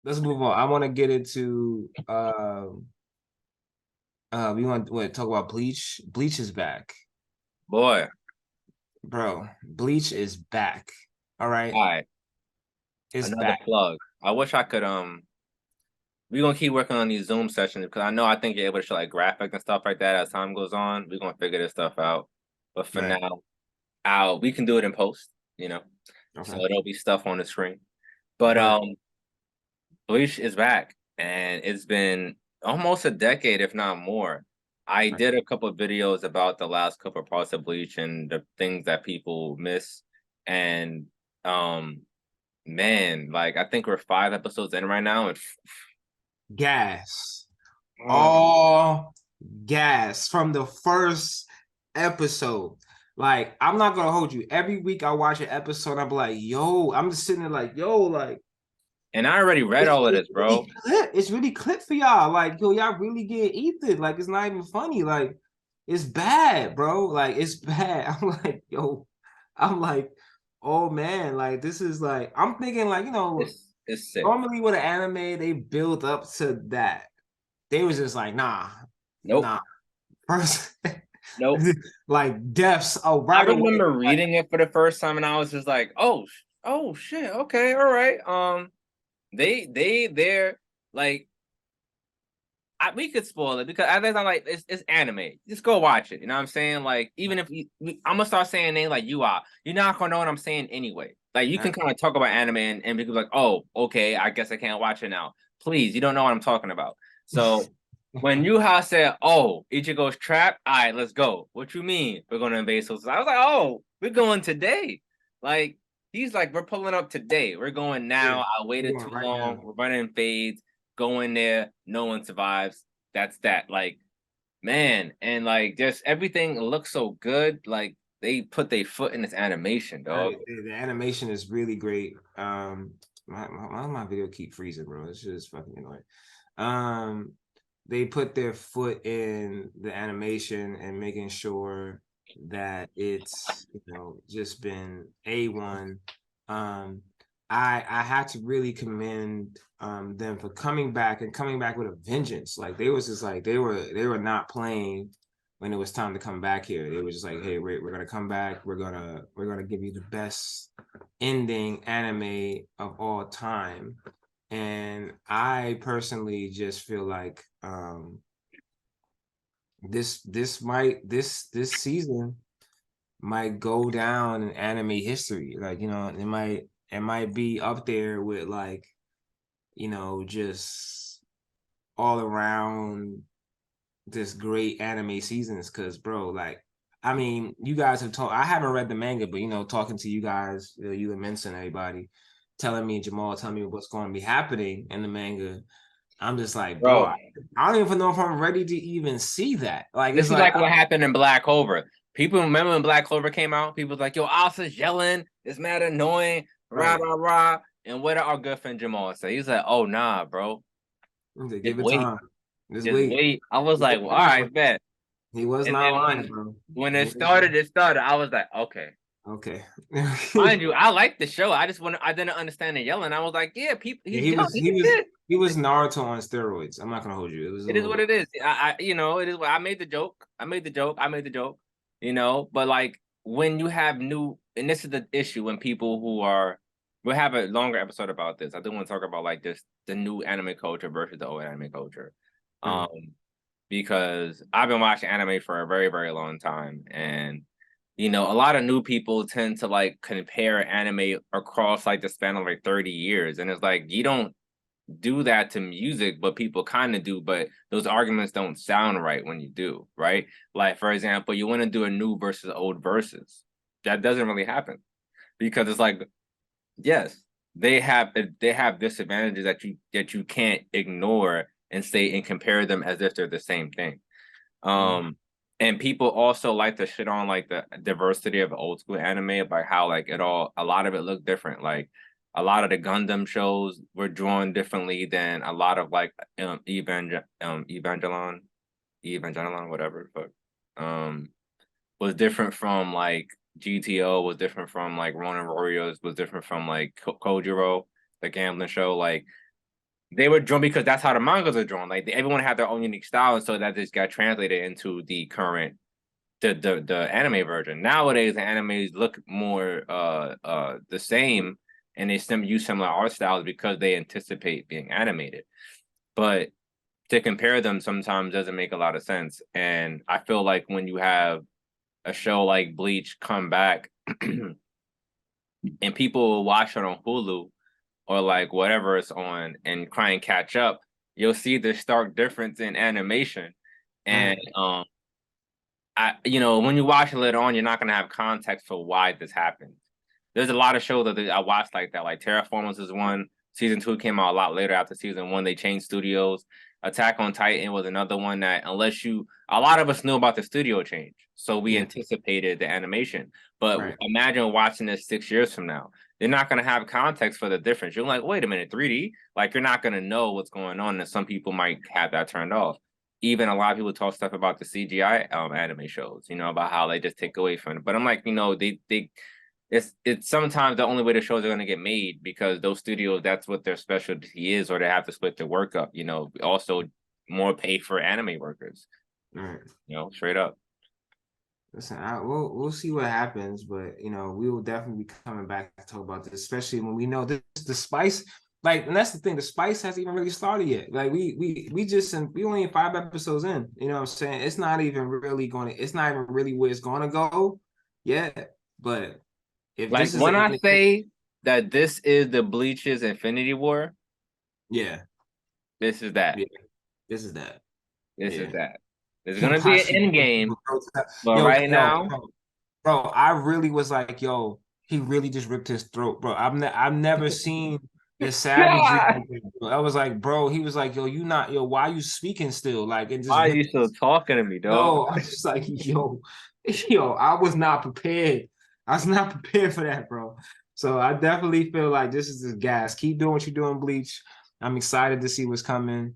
let's move on. I want to get into we want to talk about Bleach. Bleach is back, Boy, bro. Bleach is back. All right, all right, it's another back. plug. I wish I could we're gonna keep working on these Zoom sessions because I think you're able to show like graphics and stuff like that as time goes on. We're gonna figure this stuff out. But for Right. now, we can do it in post, you know. So Okay. there'll be stuff on the screen. But But Bleach is back and it's been almost a decade, if not more. I did a couple of videos about the last couple of parts of Bleach and the things that people miss. And um man, like I think we're 5 episodes in right now, and gas, oh, all gas from the first episode. Like, I'm not gonna hold you. Every week I watch an episode, I'm like, yo, I'm just sitting there like, yo, like and I already read all of it's this, really bro. clip. It's really clip for y'all. Like, yo, y'all really get ether. Like, it's not even funny. Like, it's bad, bro. Like, it's bad. I'm like, yo, I'm like, oh man, like this is like I'm thinking like, It's sick. normally with an anime, they build up to that. They was just like, Nope, nah. First, nope. like deaths. Oh, I right away. remember Like, reading it for the first time, and I was just like, oh shit, okay, all right. They're like, we could spoil it because at least I'm like, it's anime. Just go watch it. You know what I'm saying? Like, even if I'm gonna start saying names like you're not gonna know what I'm saying anyway. Like, you can kind of talk about anime and be like, oh, okay, I guess I can't watch it now. Please, you don't know what I'm talking about. So when Yuha said, "Oh, Ichigo's trapped," all right, let's go. What you mean? We're gonna invade Sosa? I was like, "Oh, we're going today." Like, he's like, "We're pulling up today. We're going yeah, now. I we're waited going too right long. now. We're running fades. Go in there. No one survives. That's that." Like, man, and like, just everything looks so good. Like, they put their foot in this animation, dog. The animation is really great. My video keep freezing, bro. This shit is fucking annoying. Um, they put their foot in the animation and making sure that it's just been A1. Um, I had to really commend them for coming back and coming back with a vengeance. Like they was just like they were not playing when it was time to come back here. They were just like, hey, we're gonna come back. We're gonna give you the best ending anime of all time. And I personally just feel like this season might go down in anime history. Like, it might be up there with like, just all around this great anime seasons. Cause bro, like, I mean, you guys have talked. I haven't read the manga, but talking to you guys, you and Minson, everybody, telling me Jamal, telling me what's going to be happening in the manga. I'm just like, bro, Bro, I don't even know if I'm ready to even see that. Like, it's this is like, like what happened in Black Clover. People remember when Black Clover came out? People was like, yo, Asa's yelling. It's mad annoying. Rah, right. rah, rah. And what did our good friend Jamal say? He's like, oh, nah, bro. Just Give it wait. time. Just Just wait. wait. I was like, well, all right, bet. He was And not then lying, bro. when He it was started, I was like, okay. okay. Mind you, I like the show. I didn't understand the yelling. I was like, yeah, people, Yeah, he's yelling. He did. he was Naruto on steroids. I'm not gonna hold you. It was a It is little what it is. It is what I made the joke. I made the joke. I made the joke. But like when you have new, and this is the issue when people we'll have a longer episode about this. I do want to talk about like this, the new anime culture versus the old anime culture. mm, Um, because I've been watching anime for a very, very long time. And, a lot of new people tend to like compare anime across like the span of like 30 years. And it's like, you don't do that to music, but people kind of do, but those arguments don't sound right when you do, right? Like, for example, you want to do a new versus old versus. That doesn't really happen because it's like, yes, they have disadvantages that you can't ignore and say and compare them as if they're the same thing. mm. And people also like to shit on like the diversity of old school anime about how like a lot of it looked different. Like a lot of the Gundam shows were drawn differently than a lot of like Evangelon, whatever, but was different from like GTO, was different from like Ronin Warriors, was different from like Kojiro, the gambling show. Like They were drawn because that's how the mangas are drawn. Like everyone had their own unique style, and so that just got translated into the current the anime version. Nowadays, the animes look more the same, and they use similar art styles because they anticipate being animated. But to compare them sometimes doesn't make a lot of sense. And I feel like when you have a show like Bleach come back and people will watch it on Hulu or like whatever it's on and try and catch up, you'll see the stark difference in animation. And Right. when you watch it later on, you're not gonna have context for why this happened. There's a lot of shows that I watched like that. Like Terraformers is one. Season 2 came out a lot later after season 1. They changed studios. Attack on Titan was another one that a lot of us knew about the studio change, so we Yeah. anticipated the animation. But Right. imagine watching this 6 years from now. They're not gonna have context for the difference. You're like, wait a minute, 3D? Like you're not gonna know what's going on, and some people might have that turned off. Even a lot of people talk stuff about the CGI anime shows, about how they just take away from it. But I'm like, it's sometimes the only way the shows are going to get made because those studios, that's what their specialty is, or they have to split their work up. Also more pay for anime workers. Right. Straight up. Listen, we'll see what happens, but we will definitely be coming back to talk about this, especially when we know this the spice. Like, and that's the thing, the spice hasn't even really started yet. Like we only in 5 episodes in. You know what I'm saying? It's not even really where it's gonna go yet. But if Like this is when I say that this is the Bleach's Infinity War, yeah, this is that. yeah, this is that. This is Yeah. that. There's gonna be an end game, but Yo, right yo, now, bro, I really was like, yo, he really just ripped his throat, bro. I've never seen the savagery God, like that, bro. I was like, bro, he was like, yo, why you speaking still? Like, and just why are you ripped. still talking to me, dog? Yo, I was just like, yo, I was not prepared. I was not prepared for that, bro. So I definitely feel like this is the gas. Keep doing what you're doing, Bleach. I'm excited to see what's coming.